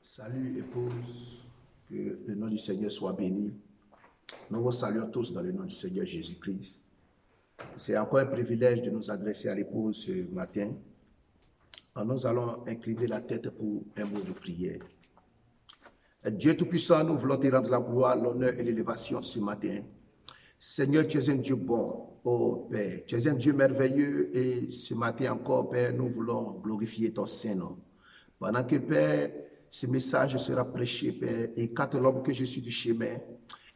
Salut épouse, que le nom du Seigneur soit béni. Nous vous saluons tous dans le nom du Seigneur Jésus-Christ. C'est encore un privilège de nous adresser à l'épouse ce matin. Nous allons incliner la tête pour un mot de prière. Dieu Tout-Puissant, nous voulons te rendre la gloire, l'honneur et l'élévation ce matin. Seigneur, tu es un Dieu bon, oh Père, tu es un Dieu merveilleux et ce matin encore, Père, nous voulons glorifier ton Saint-Nom. Pendant que, Père, ce message sera prêché, Père, et quatre l'homme que je suis du chemin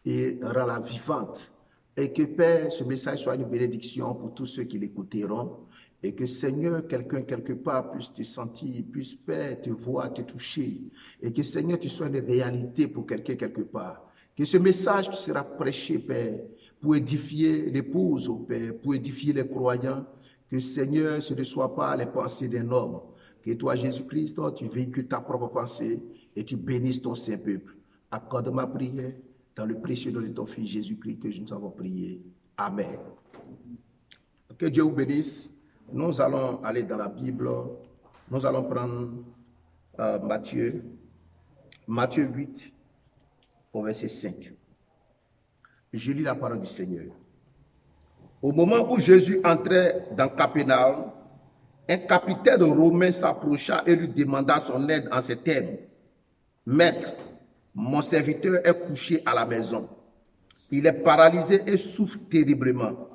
et rend-la vivante. Et que, Père, ce message soit une bénédiction pour tous ceux qui l'écouteront. Et que, Seigneur, quelqu'un quelque part puisse te sentir, puisse, Père, te voir, te toucher. Et que, Seigneur, tu sois une réalité pour quelqu'un quelque part. Que ce message qui sera prêché, Père, pour édifier l'épouse, oh Père, pour édifier les croyants. Que, Seigneur, ce ne soit pas les pensées d'un homme. Que toi, Jésus-Christ, toi, tu véhicules ta propre pensée et tu bénisses ton saint peuple. Accorde ma prière dans le précieux nom de ton Fils Jésus-Christ que nous avons prié. Amen. Que Dieu vous bénisse. Nous allons aller dans la Bible. Nous allons prendre Matthieu 8 au verset 5. Je lis la parole du Seigneur. Au moment où Jésus entrait dans Capernaum, un capitaine romain s'approcha et lui demanda son aide en ces termes. « Maître, mon serviteur est couché à la maison. Il est paralysé et souffre terriblement. »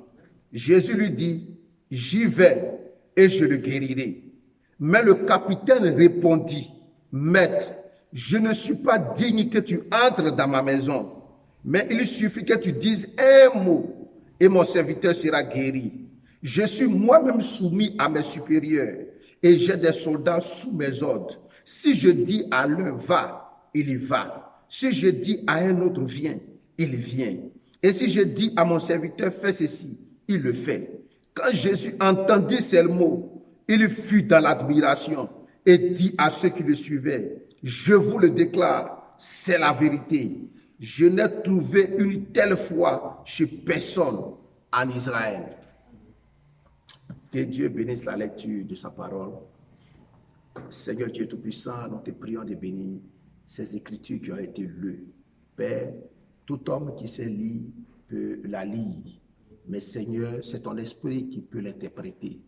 Jésus lui dit, « J'y vais et je le guérirai. » Mais le capitaine répondit, « Maître, je ne suis pas digne que tu entres dans ma maison, mais il suffit que tu dises un mot et mon serviteur sera guéri. Je suis moi-même soumis à mes supérieurs et j'ai des soldats sous mes ordres. Si je dis à l'un va, il y va. Si je dis à un autre viens, il vient. Et si je dis à mon serviteur fais ceci, il le fait. » Quand Jésus entendit ces mots, il fut dans l'admiration et dit à ceux qui le suivaient, « Je vous le déclare, c'est la vérité. Je n'ai trouvé une telle foi chez personne en Israël. » Que Dieu bénisse la lecture de sa parole. Seigneur Dieu Tout-Puissant, nous te prions de bénir ces écritures qui ont été lues. Père, tout homme qui sait lire peut la lire. Mais Seigneur, c'est ton esprit qui peut l'interpréter.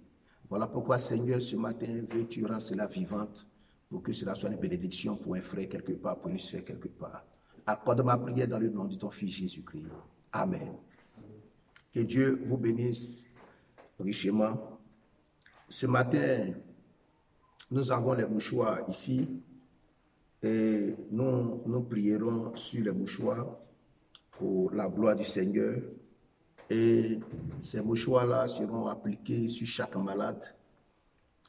Voilà pourquoi, Seigneur, ce matin, veux-tu rendre cela vivante pour que cela soit une bénédiction pour un frère quelque part, pour une sœur quelque part. Accorde ma prière dans le nom de ton Fils Jésus-Christ. Amen. Que Dieu vous bénisse richement. Ce matin, nous avons les mouchoirs ici et nous prierons sur les mouchoirs pour la gloire du Seigneur. Et ces mouchoirs-là seront appliqués sur chaque malade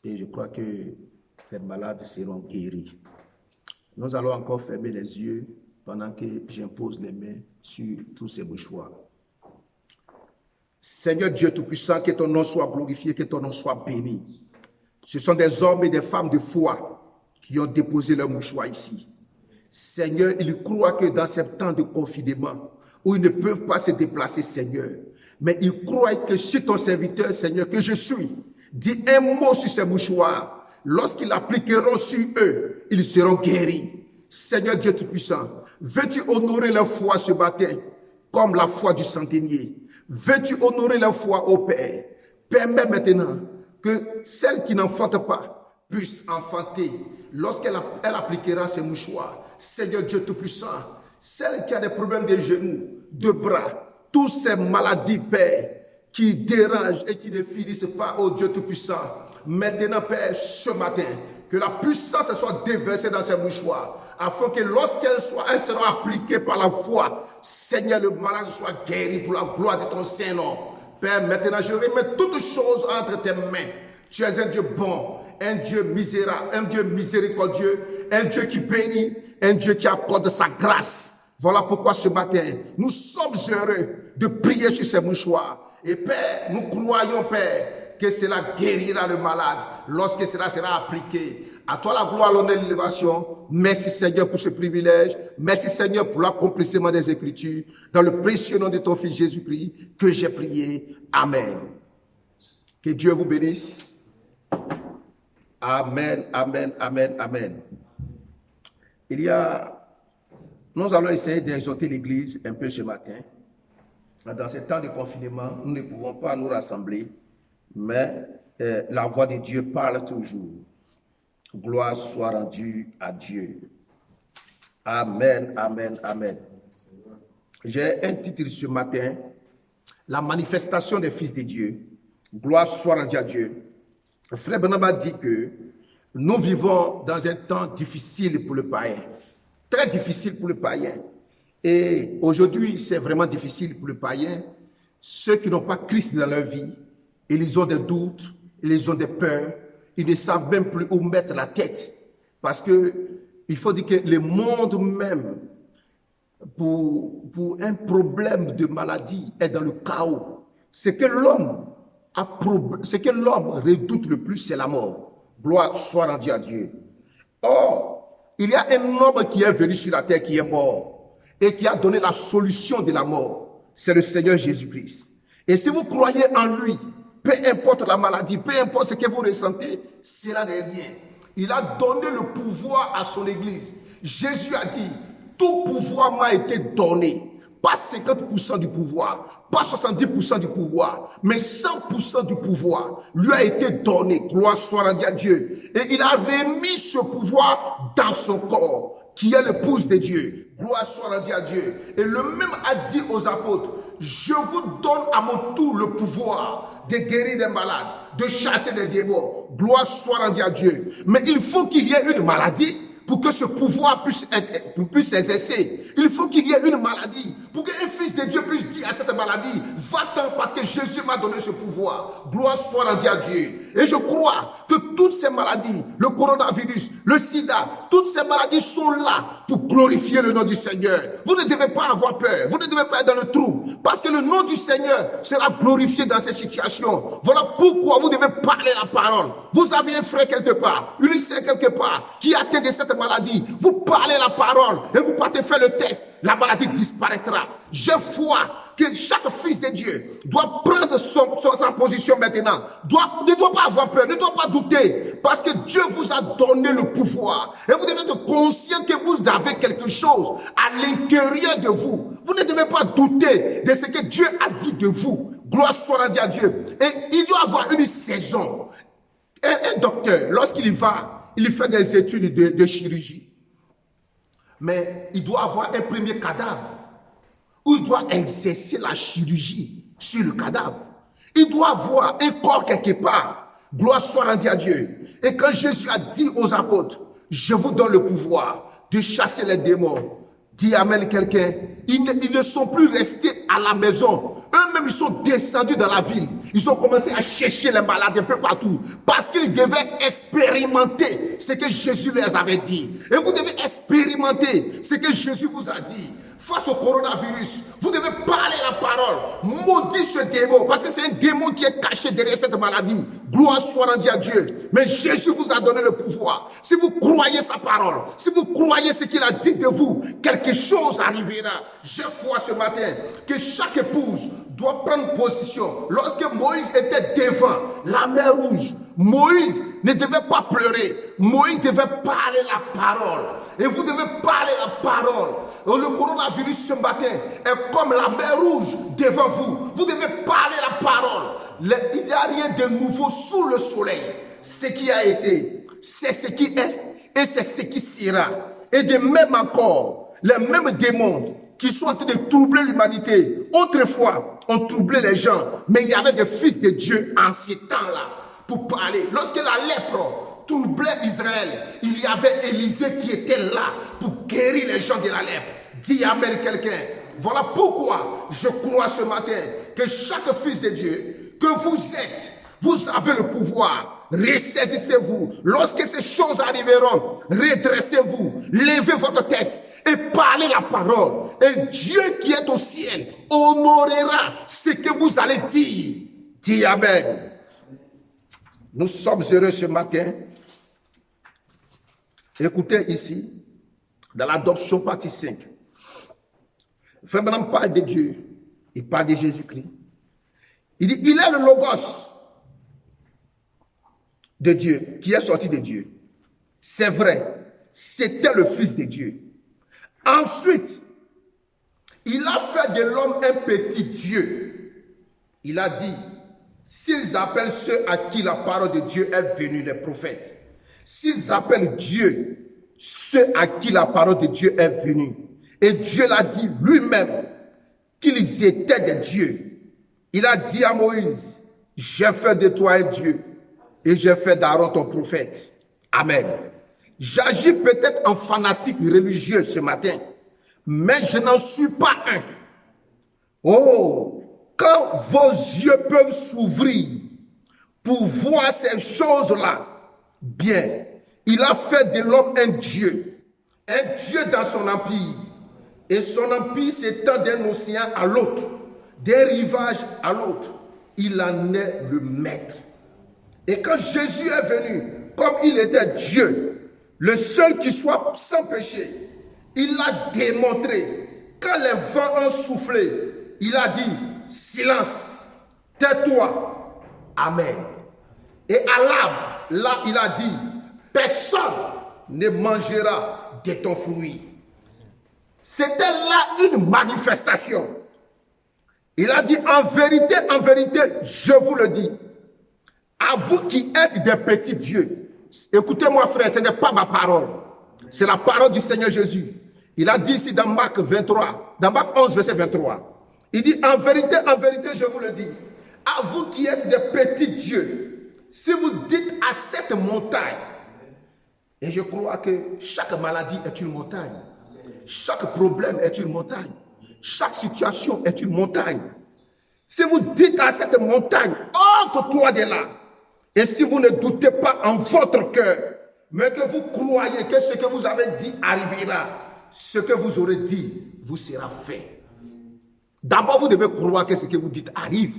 et je crois que les malades seront guéris. Nous allons encore fermer les yeux pendant que j'impose les mains sur tous ces mouchoirs. Seigneur Dieu Tout-Puissant, que ton nom soit glorifié, que ton nom soit béni. Ce sont des hommes et des femmes de foi qui ont déposé leur mouchoir ici. Seigneur, ils croient que dans ces temps de confinement, où ils ne peuvent pas se déplacer, Seigneur, mais ils croient que si ton serviteur, Seigneur, que je suis, dit un mot sur ces mouchoirs, lorsqu'ils l'appliqueront sur eux, ils seront guéris. Seigneur Dieu Tout-Puissant, veux-tu honorer leur foi ce matin, comme la foi du centenier? Veux-tu honorer la foi au Père? Permets maintenant que celle qui n'enfante pas puisse enfanter lorsqu'elle appliquera ses mouchoirs. Seigneur Dieu Tout-Puissant, celle qui a des problèmes de genoux, de bras, toutes ces maladies, Père, qui dérangent et qui ne finissent pas, oh Dieu Tout-Puissant. Maintenant, Père, ce matin, que la puissance soit déversée dans ces mouchoirs, afin que lorsqu'elle sera appliquée par la foi, Seigneur, le malade soit guéri pour la gloire de ton Saint-Nom. Père, maintenant, je remets toutes choses entre tes mains. Tu es un Dieu bon, un Dieu misérable, un Dieu miséricordieux, un Dieu qui bénit, un Dieu qui accorde sa grâce. Voilà pourquoi ce matin, nous sommes heureux de prier sur ces mouchoirs. Et Père, nous croyons, Père, que cela guérira le malade lorsque cela sera appliqué. À toi la gloire, l'honneur et l'élévation. Merci Seigneur pour ce privilège. Merci Seigneur pour l'accomplissement des Écritures. Dans le précieux nom de ton Fils Jésus-Christ que j'ai prié. Amen. Que Dieu vous bénisse. Amen, amen, amen, amen. Nous allons essayer d'exhorter l'Église un peu ce matin. Dans ces temps de confinement, nous ne pouvons pas nous rassembler, mais la voix de Dieu parle toujours. Gloire soit rendue à Dieu. Amen, amen, amen. J'ai un titre ce matin, la manifestation des fils de Dieu. Gloire soit rendue à Dieu. Frère Branham a dit que nous vivons dans un temps difficile pour le païen, très difficile pour le païen. Et aujourd'hui, c'est vraiment difficile pour le païen. Ceux qui n'ont pas Christ dans leur vie, ils ont des doutes, ils ont des peurs, ils ne savent même plus où mettre la tête. Parce que il faut dire que le monde même, pour un problème de maladie, est dans le chaos. Ce que l'homme redoute le plus, c'est la mort. Gloire soit rendue à Dieu. Or, il y a un homme qui est venu sur la terre, qui est mort, et qui a donné la solution de la mort. C'est le Seigneur Jésus-Christ. Et si vous croyez en lui, peu importe la maladie, peu importe ce que vous ressentez, cela n'est rien. Il a donné le pouvoir à son Église. Jésus a dit, tout pouvoir m'a été donné. Pas 50% du pouvoir, pas 70% du pouvoir, mais 100% du pouvoir lui a été donné. Gloire soit rendue à Dieu. Et il a remis ce pouvoir dans son corps, qui est l'épouse de Dieu. Gloire soit rendue à Dieu. Et le même a dit aux apôtres, je vous donne à mon tour le pouvoir de guérir des malades, de chasser des démons. Gloire soit rendue à Dieu. Mais il faut qu'il y ait une maladie pour que ce pouvoir puisse exercer. Il faut qu'il y ait une maladie pour qu'un fils de Dieu puisse dire à cette maladie, va-t'en parce que Jésus m'a donné ce pouvoir. Gloire soit rendue à Dieu. Et je crois que toutes ces maladies, le coronavirus, le sida, toutes ces maladies sont là pour glorifier le nom du Seigneur. Vous ne devez pas avoir peur, vous ne devez pas être dans le trouble, parce que le nom du Seigneur sera glorifié dans ces situations. Voilà pourquoi vous devez parler la parole. Vous avez un frère quelque part, une sœur quelque part, qui atteint de cette maladie. Vous parlez la parole et vous partez faire le test. La maladie disparaîtra. J'ai foi que chaque fils de Dieu doit prendre sa position maintenant. Ne doit pas avoir peur, ne doit pas douter. Parce que Dieu vous a donné le pouvoir. Et vous devez être conscient que vous avez quelque chose à l'intérieur de vous. Vous ne devez pas douter de ce que Dieu a dit de vous. Gloire soit rendue à Dieu. Et il doit avoir une saison. Un docteur, lorsqu'il va, il fait des études de chirurgie. Mais il doit avoir un premier cadavre où il doit exercer la chirurgie sur le cadavre. Il doit avoir un corps quelque part. Gloire soit rendue à Dieu. Et quand Jésus a dit aux apôtres, je vous donne le pouvoir de chasser les démons, dit amen quelqu'un, ils ne sont plus restés à la maison. Eux-mêmes, ils sont descendus dans la ville. Ils ont commencé à chercher les malades un peu partout. Parce qu'ils devaient expérimenter ce que Jésus leur avait dit. Et vous devez expérimenter ce que Jésus vous a dit. Face au coronavirus, vous devez parler la parole. Maudit ce démon, parce que c'est un démon qui est caché derrière cette maladie. Gloire soit rendue à Dieu. Mais Jésus vous a donné le pouvoir. Si vous croyez sa parole, si vous croyez ce qu'il a dit de vous, quelque chose arrivera. J'ai foi ce matin que chaque épouse doit prendre position. Lorsque Moïse était devant la mer rouge, Moïse ne devait pas pleurer. Moïse devait parler la parole. Et vous devez parler la parole. Le coronavirus ce matin est comme la mer rouge devant vous. Vous devez parler la parole. Il n'y a rien de nouveau sous le soleil. Ce qui a été, c'est ce qui est et c'est ce qui sera. Et de même encore, les mêmes démons qui sont en train de troubler l'humanité, autrefois, ont troublé les gens. Mais il y avait des fils de Dieu en ces temps-là pour parler. Lorsque la lèpre troublait Israël, il y avait Élisée qui était là pour guérir les gens de la lèpre. Dis amen quelqu'un. Voilà pourquoi je crois ce matin que chaque fils de Dieu que vous êtes, vous avez le pouvoir. Ressaisissez-vous. Lorsque ces choses arriveront, redressez-vous, levez votre tête et parlez la parole. Et Dieu qui est au ciel honorera ce que vous allez dire. Dis amen. Nous sommes heureux ce matin. Écoutez ici, dans l'adoption partie 5. Frère Branham parle de Dieu, il parle de Jésus-Christ. Il dit, il est le Logos de Dieu, qui est sorti de Dieu. C'est vrai, c'était le Fils de Dieu. Ensuite, il a fait de l'homme un petit Dieu. Il a dit, s'ils appellent ceux à qui la parole de Dieu est venue, les prophètes, s'ils appellent Dieu, ceux à qui la parole de Dieu est venue, et Dieu l'a dit lui-même qu'ils étaient des dieux. Il a dit à Moïse, j'ai fait de toi un Dieu, et j'ai fait d'Aaron ton prophète. Amen. J'agis peut-être en fanatique religieux ce matin, mais je n'en suis pas un. Oh, quand vos yeux peuvent s'ouvrir pour voir ces choses-là, bien, il a fait de l'homme un Dieu dans son empire. Et son empire s'étend d'un océan à l'autre, d'un rivage à l'autre. Il en est le maître. Et quand Jésus est venu, comme il était Dieu, le seul qui soit sans péché, il a démontré. Quand les vents ont soufflé, il a dit, silence, tais-toi, amen. Et à l'arbre, là, il a dit, personne ne mangera de ton fruit. C'était là une manifestation. Il a dit, en vérité, je vous le dis, à vous qui êtes des petits dieux, écoutez-moi frère, ce n'est pas ma parole, c'est la parole du Seigneur Jésus. Il a dit ici dans Marc 23, dans Marc 11, verset 23, il dit, en vérité, je vous le dis, à vous qui êtes des petits dieux, si vous dites à cette montagne, et je crois que chaque maladie est une montagne, chaque problème est une montagne, chaque situation est une montagne. Si vous dites à cette montagne, ôte-toi de là, et si vous ne doutez pas en votre cœur, mais que vous croyez que ce que vous avez dit arrivera, ce que vous aurez dit vous sera fait. D'abord, vous devez croire que ce que vous dites arrive.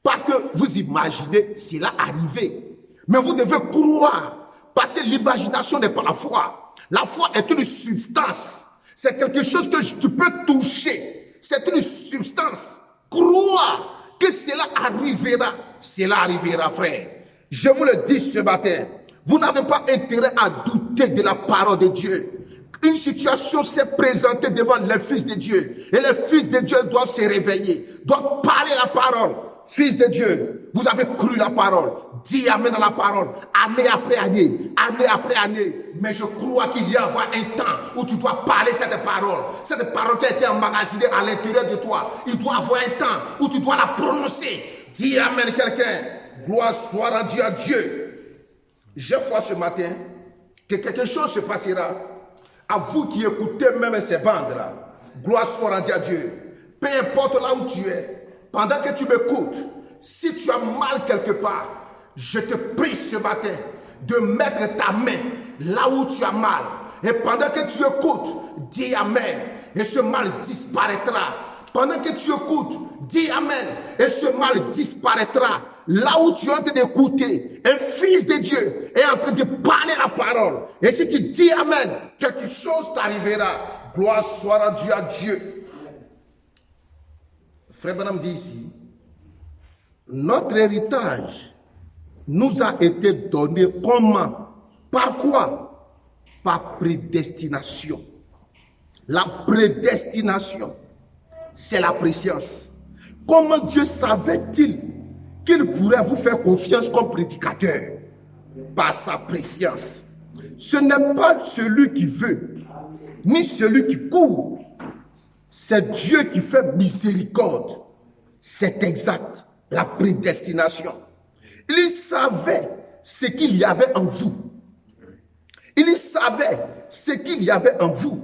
Pas que vous imaginez cela arriver. Mais vous devez croire. Parce que l'imagination n'est pas la foi. La foi est une substance. C'est quelque chose que tu peux toucher. C'est une substance. Croire que cela arrivera. Cela arrivera, frère. Je vous le dis ce matin. Vous n'avez pas intérêt à douter de la parole de Dieu. Une situation s'est présentée devant les fils de Dieu. Et les fils de Dieu doivent se réveiller, doivent parler la parole. Fils de Dieu, vous avez cru la parole. Dis amen à la parole. Année après année, année après année. Mais je crois qu'il y a un temps où tu dois parler cette parole. Cette parole qui a été emmagasinée à l'intérieur de toi. Il doit y avoir un temps où tu dois la prononcer. Dis amen quelqu'un. Gloire soit rendue à Dieu. Je vois ce matin que quelque chose se passera. À vous qui écoutez même ces bandes-là, gloire soit rendue à Dieu. Peu importe là où tu es, pendant que tu m'écoutes, si tu as mal quelque part, je te prie ce matin de mettre ta main là où tu as mal. Et pendant que tu écoutes, dis amen. Et ce mal disparaîtra. Pendant que tu écoutes, dis amen. Et ce mal disparaîtra. Là où tu es en train d'écouter, un fils de Dieu est en train de parler la parole. Et si tu dis amen, quelque chose t'arrivera. Gloire soit rendue à Dieu. Frère Branham dit ici, notre héritage nous a été donné comment? Par quoi? Par prédestination. La prédestination, c'est la préscience. Comment Dieu savait-il qu'il pourrait vous faire confiance comme prédicateur? Par sa préscience. Ce n'est pas celui qui veut, ni celui qui court. C'est Dieu qui fait miséricorde. C'est exact, la prédestination. Il savait ce qu'il y avait en vous. Il savait ce qu'il y avait en vous.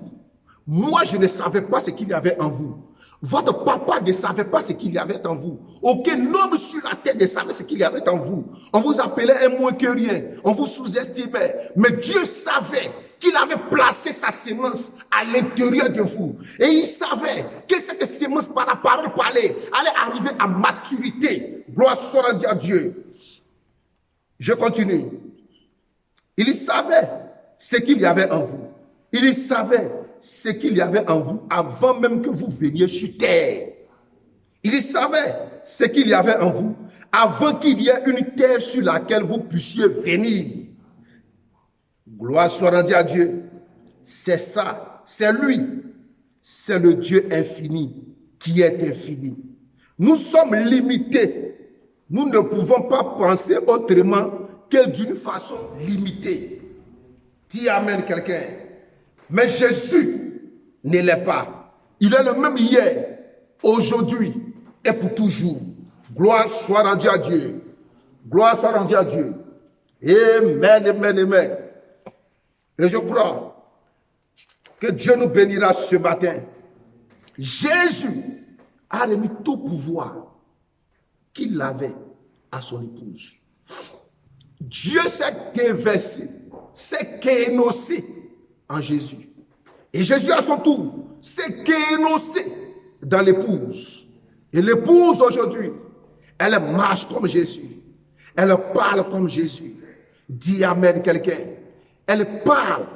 Moi, je ne savais pas ce qu'il y avait en vous. Votre papa ne savait pas ce qu'il y avait en vous. Aucun homme sur la terre ne savait ce qu'il y avait en vous. On vous appelait un moins que rien. On vous sous-estimait. Mais Dieu savait qu'il avait placé sa sémence à l'intérieur de vous. Et il savait que cette sémence, par la parole parlée, allait arriver à maturité. Gloire soit rendue à Dieu. Je continue. Il savait ce qu'il y avait en vous. Il savait ce qu'il y avait en vous avant même que vous veniez sur terre. Il savait ce qu'il y avait en vous avant qu'il y ait une terre sur laquelle vous puissiez venir. Gloire soit rendue à Dieu. C'est ça, c'est lui. C'est le Dieu infini qui est infini. Nous sommes limités. Nous ne pouvons pas penser autrement que d'une façon limitée. Dis amen quelqu'un. Mais Jésus ne l'est pas. Il est le même hier, aujourd'hui et pour toujours. Gloire soit rendue à Dieu. Gloire soit rendue à Dieu. Amen, amen, amen. Et je crois que Dieu nous bénira ce matin. Jésus a remis tout pouvoir qu'il avait à son épouse. Dieu s'est déversé, s'est kénossé en Jésus. Et Jésus à son tour s'est kénossé dans l'épouse. Et l'épouse aujourd'hui, elle marche comme Jésus. Elle parle comme Jésus. Dis amen quelqu'un. Elle parle.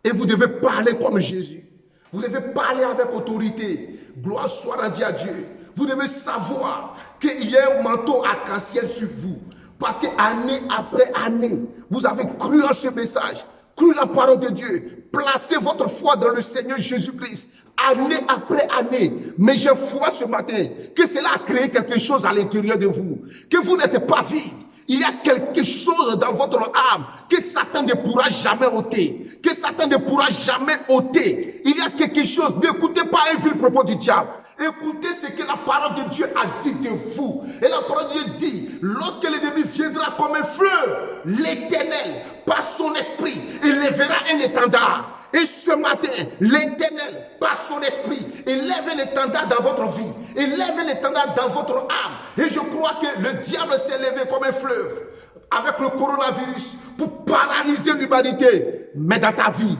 Et vous devez parler comme Jésus. Vous devez parler avec autorité. Gloire soit rendue à Dieu. Vous devez savoir qu'il y a un manteau arc-en-ciel sur vous. Parce que année après année, vous avez cru en ce message, cru la parole de Dieu, placez votre foi dans le Seigneur Jésus-Christ, année après année. Mais j'ai foi ce matin que cela a créé quelque chose à l'intérieur de vous, que vous n'êtes pas vide. Il y a quelque chose dans votre âme que Satan ne pourra jamais ôter, que Satan ne pourra jamais ôter. Il y a quelque chose, n'écoutez pas un vil propos du diable. Écoutez ce que la parole de Dieu a dit de vous. Et la parole de Dieu dit, lorsque l'ennemi viendra comme un fleuve, l'Éternel, par son esprit, élèvera un étendard. Et ce matin, l'Éternel, par son esprit, élève un étendard dans votre vie, élève un étendard dans votre âme. Et je crois que le diable s'est levé comme un fleuve avec le coronavirus pour paralyser l'humanité. Mais dans ta vie,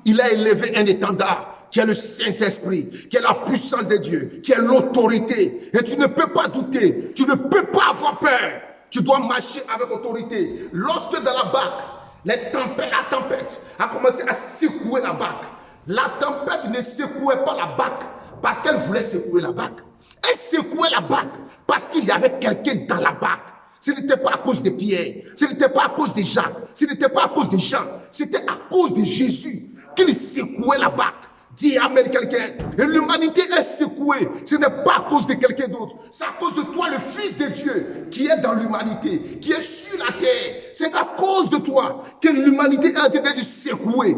il a élevé un étendard qui est le Saint-Esprit, qui est la puissance de Dieu, qui est l'autorité. Et tu ne peux pas douter, tu ne peux pas avoir peur. Tu dois marcher avec autorité. Lorsque dans la barque, la tempête a commencé à secouer la barque. La tempête ne secouait pas la barque parce qu'elle voulait secouer la barque. Elle secouait la barque parce qu'il y avait quelqu'un dans la barque. Ce n'était pas à cause de Pierre, ce n'était pas à cause de Jacques, ce n'était pas à cause de Jean, c'était à cause de Jésus qu'il secouait la barque. Dis amen quelqu'un. Et l'humanité est secouée. Ce n'est pas à cause de quelqu'un d'autre. C'est à cause de toi, le Fils de Dieu, qui est dans l'humanité, qui est sur la terre. C'est à cause de toi que l'humanité est en train de secouer,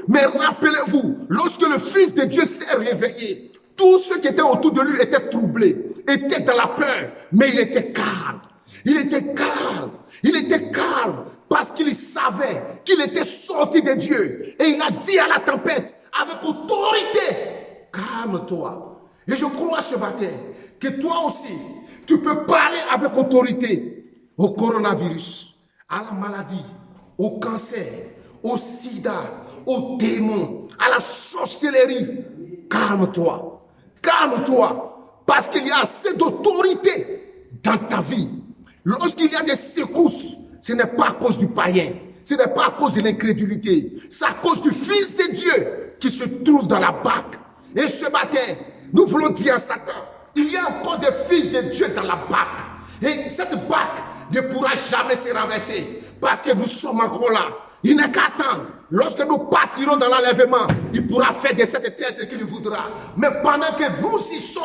Mais rappelez-vous, lorsque le Fils de Dieu s'est réveillé, tous ceux qui étaient autour de lui étaient troublés, étaient dans la peur, mais il était calme. Il était calme parce qu'il savait qu'il était sorti de Dieu. Et il a dit à la tempête, avec autorité, calme-toi. Et je crois ce matin que toi aussi, tu peux parler avec autorité au coronavirus, à la maladie, au cancer, au sida, au démon, à la sorcellerie. Calme-toi, parce qu'il y a assez d'autorité dans ta vie. Lorsqu'il y a des secousses, ce n'est pas à cause du païen, ce n'est pas à cause de l'incrédulité, c'est à cause du Fils de Dieu qui se trouve dans la barque. Et ce matin, nous voulons dire à Satan, il y a encore des fils de Dieu dans la barque. Et cette barque ne pourra jamais se renverser parce que nous sommes encore là. Il n'est qu'à attendre. Lorsque nous partirons dans l'enlèvement, il pourra faire de cette terre ce qu'il voudra. Mais pendant que nous y sommes,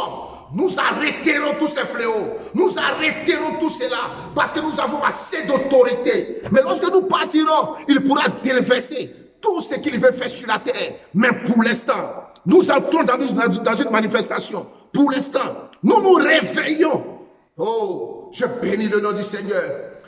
nous arrêterons tous ces fléaux. Nous arrêterons tout cela parce que nous avons assez d'autorité. Mais lorsque nous partirons, il pourra déverser tout ce qu'il veut faire sur la terre. Mais pour l'instant, nous entrons dans une manifestation. Pour l'instant, nous nous réveillons. Oh, je bénis le nom du Seigneur.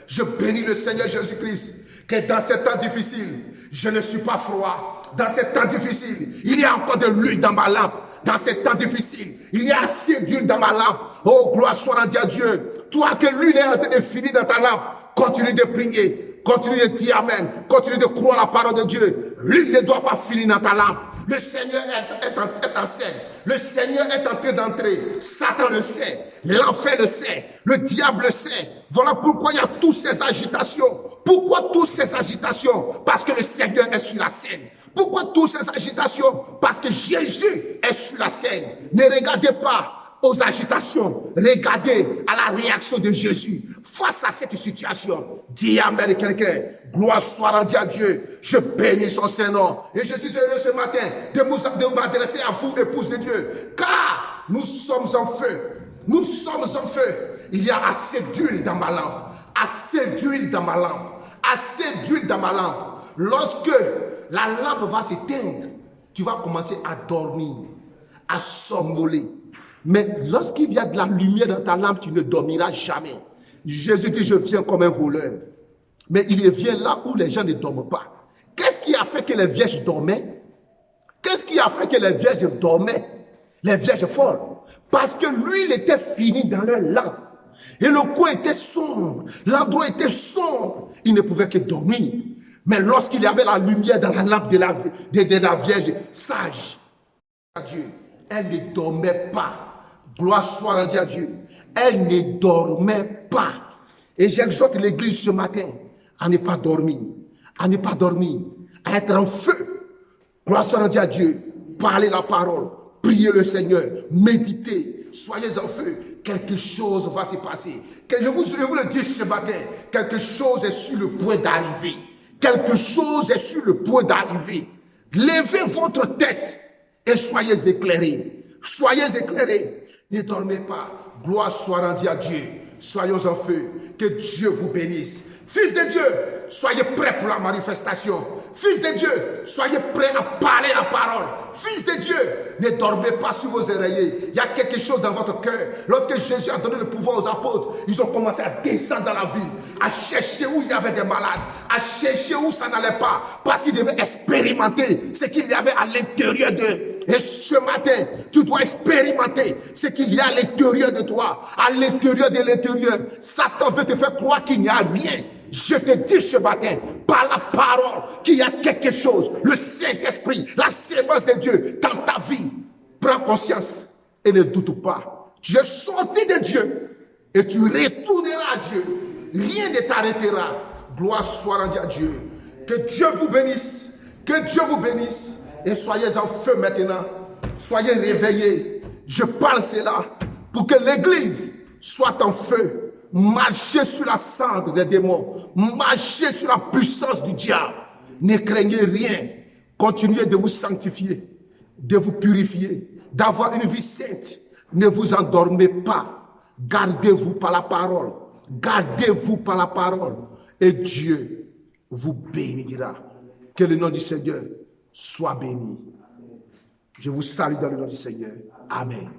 Je bénis le Seigneur Jésus-Christ. Que dans ces temps difficiles, je ne suis pas froid. Dans ces temps difficiles, il y a encore de l'huile dans ma lampe. Dans ces temps difficiles, il y a assez d'huile dans ma lampe. Oh, gloire soit rendue à Dieu. Toi que l'huile est en train de finir dans ta lampe, continue de prier, continue de dire Amen, continue de croire la parole de Dieu. L'huile ne doit pas finir dans ta lampe. Le Seigneur est en scène. Le Seigneur est en train d'entrer. Satan le sait. L'enfer le sait. Le diable le sait. Voilà pourquoi il y a toutes ces agitations. Pourquoi toutes ces agitations? Parce que le Seigneur est sur la scène. Pourquoi toutes ces agitations? Parce que Jésus est sur la scène. Ne regardez pas aux agitations. Regardez à la réaction de Jésus face à cette situation. Dis Amen quelqu'un. Gloire soit rendue à Dieu. Je bénis son Saint-Nom. Et je suis heureux ce matin de m'adresser à vous, épouse de Dieu. Car nous sommes en feu. Nous sommes en feu. Il y a assez d'huile dans ma lampe. Assez d'huile dans ma lampe. Assez d'huile dans ma lampe. Lorsque la lampe va s'éteindre, tu vas commencer à dormir, à somnoler. Mais lorsqu'il y a de la lumière dans ta lampe, tu ne dormiras jamais. Jésus dit, je viens comme un voleur. Mais il vient là où les gens ne dorment pas. Qu'est-ce qui a fait que les vierges dormaient? Qu'est-ce qui a fait que les vierges dormaient? Les vierges folles. Parce que l'huile était finie dans leur lampe. Et le coin était sombre. L'endroit était sombre. Ils ne pouvaient que dormir. Mais lorsqu'il y avait la lumière dans la lampe de la Vierge sage, Dieu, elle ne dormait pas. Gloire soit rendue à Dieu. Elle ne dormait pas. Et j'exhorte l'église ce matin à ne pas dormir. À ne pas dormir. À être en feu. Gloire soit rendue à Dieu. Parlez la parole. Priez le Seigneur. Méditez. Soyez en feu. Quelque chose va se passer. Je vous le dis ce matin. Quelque chose est sur le point d'arriver. Quelque chose est sur le point d'arriver. Levez votre tête et soyez éclairés. Soyez éclairés. Ne dormez pas. Gloire soit rendue à Dieu. Soyons en feu. Que Dieu vous bénisse. Fils de Dieu, soyez prêts pour la manifestation. Fils de Dieu, soyez prêts à parler la parole. Fils de Dieu, ne dormez pas sur vos oreillers. Il y a quelque chose dans votre cœur. Lorsque Jésus a donné le pouvoir aux apôtres, ils ont commencé à descendre dans la ville, à chercher où il y avait des malades, à chercher où ça n'allait pas, parce qu'ils devaient expérimenter ce qu'il y avait à l'intérieur d'eux. Et ce matin, tu dois expérimenter ce qu'il y a à l'intérieur de toi, à l'intérieur de l'intérieur. Satan veut te faire croire qu'il n'y a rien. Je te dis ce matin, par la parole, qu'il y a quelque chose. Le Saint-Esprit, la sémence de Dieu dans ta vie. Prends conscience et ne doute pas. Tu es sorti de Dieu et tu retourneras à Dieu. Rien ne t'arrêtera. Gloire soit rendue à Dieu. Que Dieu vous bénisse. Que Dieu vous bénisse. Et soyez en feu maintenant. Soyez réveillés. Je parle cela pour que l'Église soit en feu. Marchez sur la cendre des démons. Marchez sur la puissance du diable. Ne craignez rien. Continuez de vous sanctifier, de vous purifier, d'avoir une vie sainte. Ne vous endormez pas. Gardez-vous par la parole. Gardez-vous par la parole. Et Dieu vous bénira. Que le nom du Seigneur soit béni. Je vous salue dans le nom du Seigneur. Amen.